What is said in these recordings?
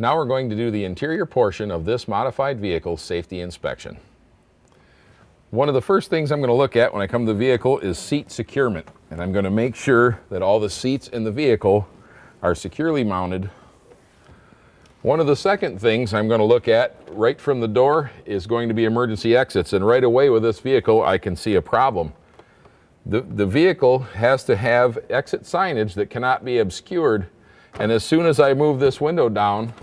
Now we're going to do the interior portion of this modified vehicle safety inspection. One of the first things I'm going to look at when I come to the vehicle is seat securement. And I'm going to make sure that all the seats in the vehicle are securely mounted. One of the second things I'm going to look at right from the door is going to be emergency exits. And right away with this vehicle, I can see a problem. The vehicle has to have exit signage that cannot be obscured. And as soon as I move this window down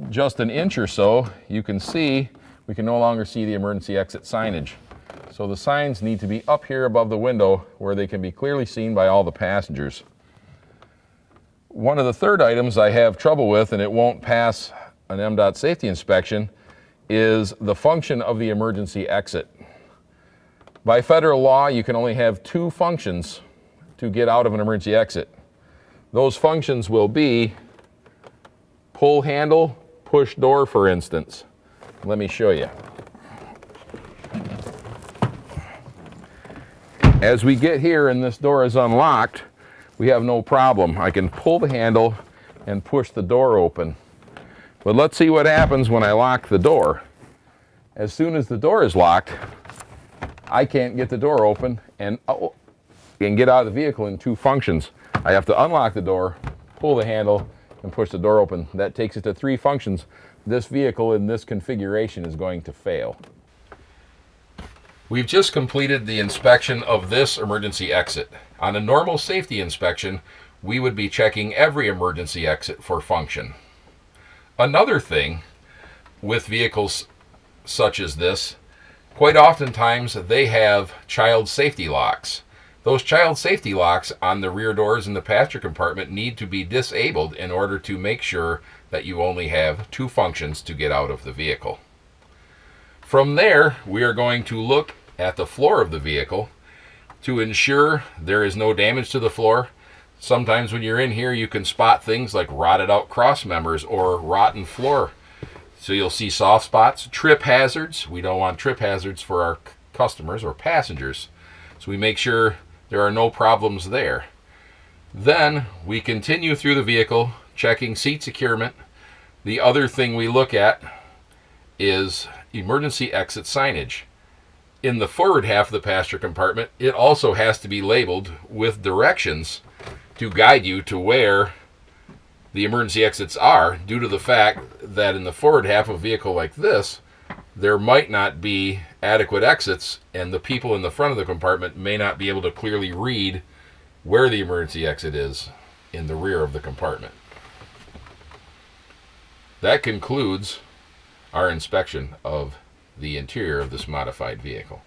just an inch or so, you can see we can no longer see the emergency exit signage. So the signs need to be up here above the window where they can be clearly seen by all the passengers. One of the third items I have trouble with, and it won't pass an MDOT safety inspection, is the function of the emergency exit. By federal law, you can only have two functions to get out of an emergency exit. Those functions will be pull handle, push door, for instance. Let me show you. As we get here and this door is unlocked, we have no problem. I can pull the handle and push the door open. But let's see what happens when I lock the door. As soon as the door is locked, I can't get the door open and get out of the vehicle in two functions. I have to unlock the door, pull the handle, and push the door open. That takes it to three functions. This vehicle in this configuration is going to fail. We've just completed the inspection of this emergency exit. On a normal safety inspection, we would be checking every emergency exit for function. Another thing with vehicles such as this, quite oftentimes they have child safety locks. Those child safety locks on the rear doors in the passenger compartment need to be disabled in order to make sure that you only have two functions to get out of the vehicle. From there, we are going to look at the floor of the vehicle to ensure there is no damage to the floor. Sometimes when you're in here, you can spot things like rotted out cross members or rotten floor. So you'll see soft spots, trip hazards. We don't want trip hazards for our customers or passengers. So we make sure there are no problems there. Then we continue through the vehicle, checking seat securement. The other thing we look at is emergency exit signage. In the forward half of the passenger compartment, it also has to be labeled with directions to guide you to where the emergency exits are, due to the fact that in the forward half of a vehicle like this, there might not be adequate exits, and the people in the front of the compartment may not be able to clearly read where the emergency exit is in the rear of the compartment. That concludes our inspection of the interior of this modified vehicle.